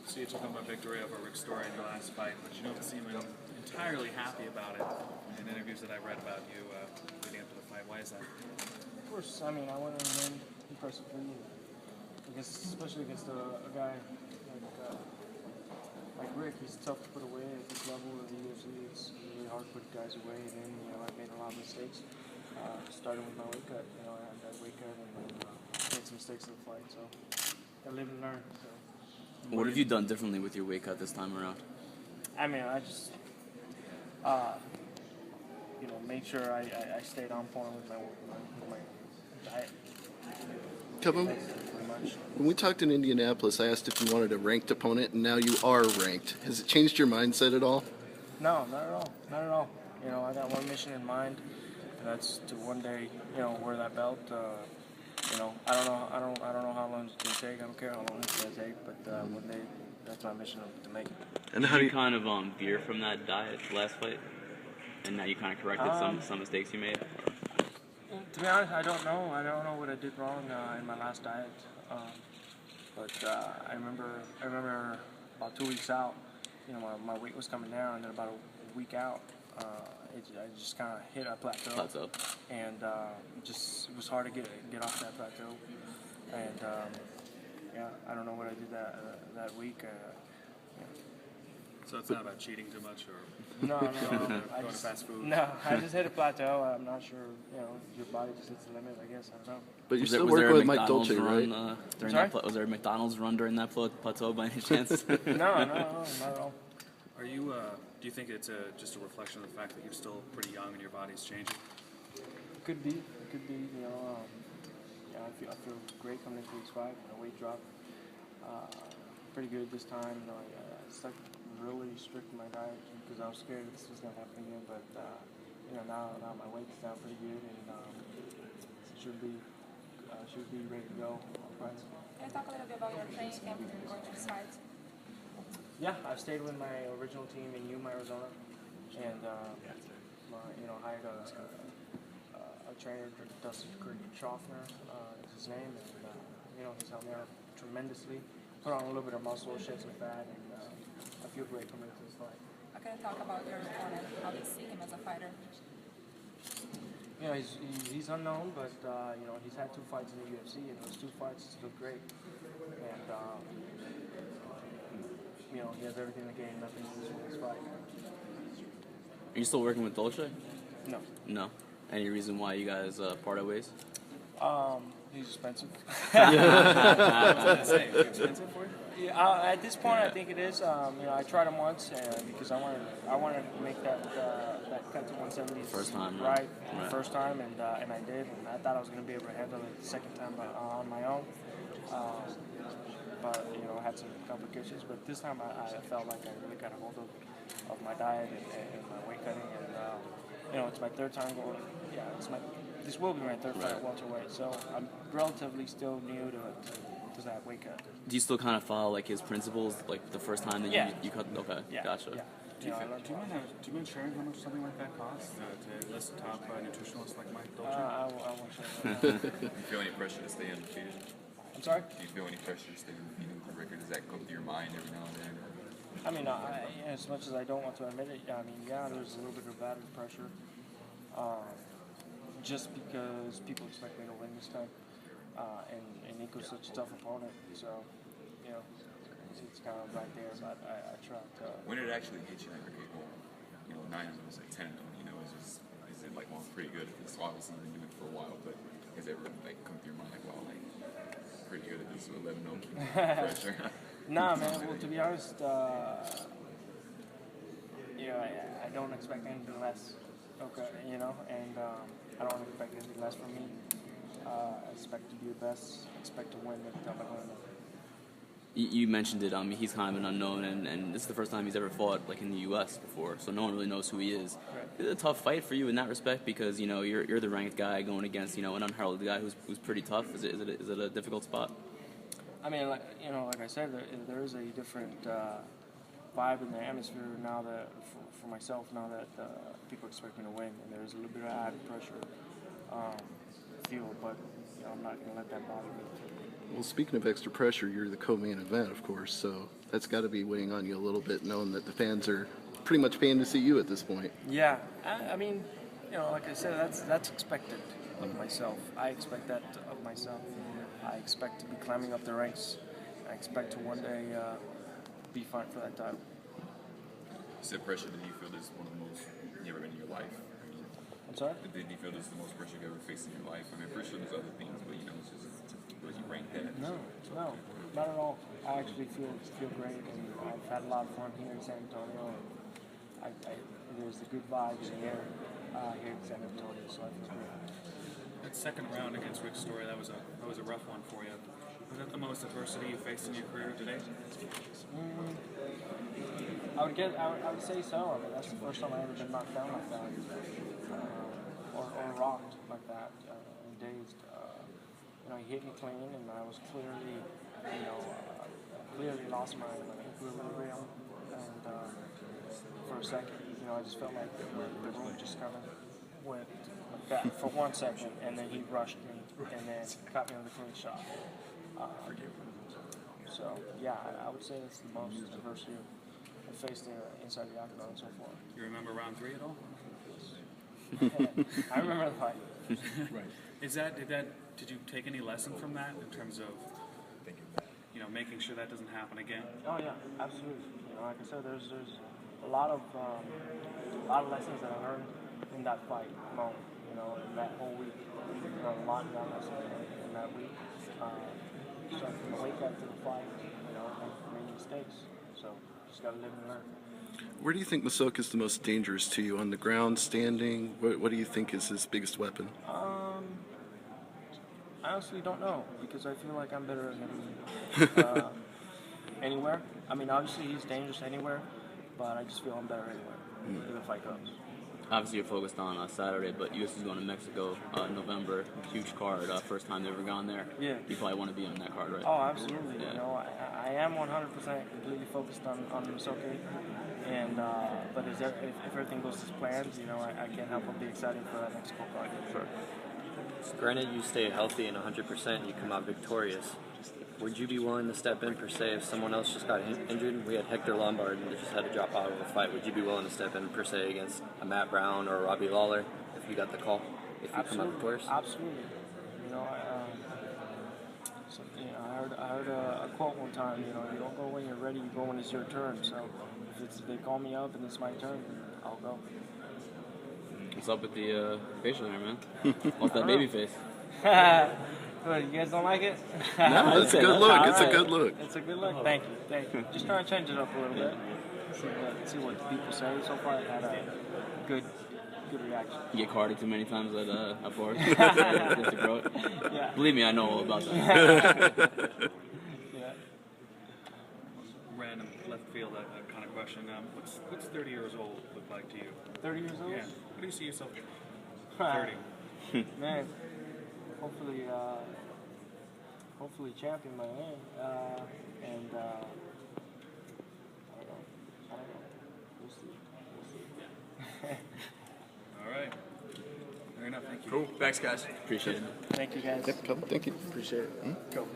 So you took home a victory over Rick Story in your last fight, but you don't seem entirely happy about it in interviews that I read about you leading up to the fight. Why is that? Of course, I mean, I want to win impressively, especially against a guy like Rick. He's tough to put away at this level of the UFC. It's really hard to put guys away, and then, I made a lot of mistakes, starting with my weight cut. I had that weight cut and then made some mistakes in the fight, so I live and learn. So. What have you done differently with your weight cut this time around? I mean, I just, made sure I stayed on point with my diet. Kelvin, when we talked in Indianapolis, I asked if you wanted a ranked opponent, and now you are ranked. Has it changed your mindset at all? No, not at all. Not at all. I got one mission in mind, and that's to one day, wear that belt. I don't know how long it's gonna take. I don't care how long it's gonna take, but one day, that's my mission to make it. And how do you kind of veer from that diet last fight, and now you kind of corrected some mistakes you made? To be honest, I don't know. I don't know what I did wrong in my last diet. But I remember about 2 weeks out, my weight was coming down, and then about a week out, I just kind of hit a plateau. And it was hard to get off that plateau. And I don't know what I did that week. So it's not about cheating too much, or no. going to fast food? No, I just hit a plateau. I'm not sure, your body just hits the limit, I guess. I don't know. But you're still working with Mike Dolce, right? Was there a McDonald's run during that plateau by any chance? No, not at all. Are you? Do you think it's just a reflection of the fact that you're still pretty young and your body's changing? Could be. I feel great coming into this fight. My weight dropped pretty good this time. I stuck really strict to my diet because I was scared this was gonna happen again. But now my weight's down pretty good, and should be ready to go on Friday. Can you talk a little bit about your training camp before this fight? Yeah, I've stayed with my original team in Yuma, Arizona, and hired a trainer, Dustin Schaffner is his name, and he's helped me out tremendously. Put on a little bit of muscle, shed some fat, and I feel great coming into this fight. I can talk about your opponent. How do you see him as a fighter? He's unknown, but he's had 2 fights in the UFC, and those 2 fights look great. And he has everything in the game, nothing to lose in this fight. Are you still working with Dolce? No. No. Any reason why you guys parted ways? He's expensive. Expensive for you? Yeah, at this point, I think it is. I tried him once because I wanted to make that cut to 170 first time, right? First time, and I did. And I thought I was going to be able to handle it the second time on my own. But I had some complications. But this time, I felt like I really got a hold of my diet and my weight cutting, and it's my 3rd time going. Yeah, this will be my 3rd fight at welterweight, so I'm relatively still new to that weight cut. Do you still kind of follow his principles, the first time that you cut? Okay, yeah. Gotcha. Yeah. Do you mind sharing how much something like that costs to list a top nutritionalist like Mike Dolce? I won't share that. Do you feel any pressure to stay undefeated? I'm sorry? Do you feel any pressure to stay undefeated with the record? Does that go through your mind every now and then? I mean, as much as I don't want to admit it, there's a little bit of added pressure. Just because people expect me to win this time, and Nico's such a tough opponent, so it's kind of right there. But I try to. When did it actually hit you? Like, okay, well, 9 of them was 10 of them. Is it like, well, I'm pretty good at this? Obviously, you've been doing it for a while, but has it ever come through your mind like, well, pretty good at this? 11-0 pressure. Nah, man. Well, to be honest, I don't expect anything less. Okay, and I don't expect anything less from me. I expect to be the best. I expect to win every time I go in there. You mentioned it. He's kind of an unknown, and this is the first time he's ever fought in the U.S. before, so no one really knows who he is. Right. It's a tough fight for you in that respect because you're the ranked guy going against an unheralded guy who's pretty tough. Is it a difficult spot? I mean, like I said, there is a different vibe in the atmosphere now that for myself now that people expect me to win, and there's a little bit of added pressure. feel, but I'm not going to let that bother me. Well, speaking of extra pressure, you're the co-main event, of course, so that's got to be weighing on you a little bit, knowing that the fans are pretty much paying to see you at this point. Yeah, I mean, like I said, that's expected of myself. I expect that of myself. I expect to be climbing up the ranks. I expect to one day be fighting for that title. You said pressure. Did you feel this is one of the most you ever been in your life? I'm sorry? Did you feel this is the most pressure you've ever faced in your life? I mean, pretty sure there's other things, but it's just was you rank that? No, not at all. I actually feel great, and I've had a lot of fun here in San Antonio. There's the good vibes in here here in San Antonio, so I feel great. That second round against Rick Story, that was a rough one for you. Was that the most adversity you faced in your career today? I would say so. I mean, that's the first time I ever been knocked down like that, or rocked like that, and dazed. He hit me clean, and I was clearly lost my equilibrium, and for a second, I just felt like the room just kind of went like that for 1 second, and then he rushed me, and then caught me on the clean shot. So yeah, I would say it's the most adversity I've faced inside the octagon so far. You remember round 3 at all? I remember the fight. Right. Did you take any lesson from that in terms of, making sure that doesn't happen again? Oh yeah, absolutely. Like I said, there's a lot of lessons that I learned in that fight alone. In that whole week, a lot of lessons in that week. So from the wake up to the fight, made mistakes. So just gotta live and learn. Where do you think Masok is the most dangerous to you? On the ground, standing? What do you think is his biggest weapon? I honestly don't know, because I feel like I'm better than him anywhere. I mean, obviously he's dangerous anywhere, but I just feel I'm better anywhere if the fight comes. Obviously, you're focused on Saturday, but UFC is going to Mexico November. Huge card. First time they've ever gone there. Yeah. You probably want to be on that card, right? Oh, absolutely. Yeah. I am 100% completely focused on Masoke, and but if everything goes as planned, I can't help but be excited for that Mexico card. Sure. Granted, you stay healthy and 100%, you come out victorious. Would you be willing to step in, per se, if someone else just got injured? We had Hector Lombard and just had to drop out of a fight. Would you be willing to step in, per se, against a Matt Brown or a Robbie Lawler if you got the call? If you come out victorious? Absolutely. I heard a quote one time. You don't go when you're ready. You go when it's your turn. So if they call me up and it's my turn, I'll go. What's up with the facial hair, man? What's that baby face? What, you guys don't like it? No, it's a good look. It's a good look. It's a good look. Thank you. Just trying to change it up a little bit. See what the people say. So far, I've had a good reaction. You get carded too many times at bars? Just to grow it? Yeah. Believe me, I know all about that. Yeah. Random left field kind of question. What's 30 years old look like to you? 30 years old? Yeah. What do you see yourself 30? Man, hopefully champion by then. And I don't know. We'll see. All right. Fair enough. Thank you. Cool. Thanks, guys. Appreciate it. Thank you guys. Yep, thank you. Appreciate it. Go.